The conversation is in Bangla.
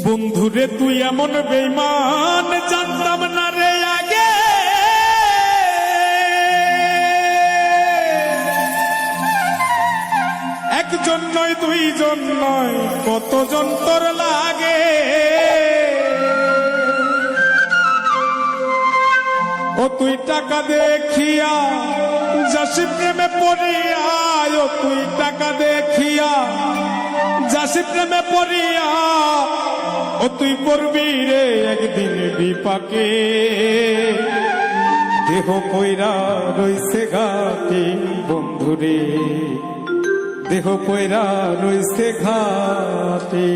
বন্ধুরে তুই এমন বেঈমান জানতাম না রে আগে, একজন নয় দুইজন নয় কতজন তোর লাগে। ও তুই টাকা দেখিয়া যাসি প্রেমে পড়িয়া, ও তুই টাকা দেখিয়া যাসি প্রেমে পড়িয়া, ও তুই পড়বি রে একদিন বিপাকে। দেহ পয়রা রইছে ঘাটে বন্ধুরে, দেহ পয়রা রইছে ঘাটে।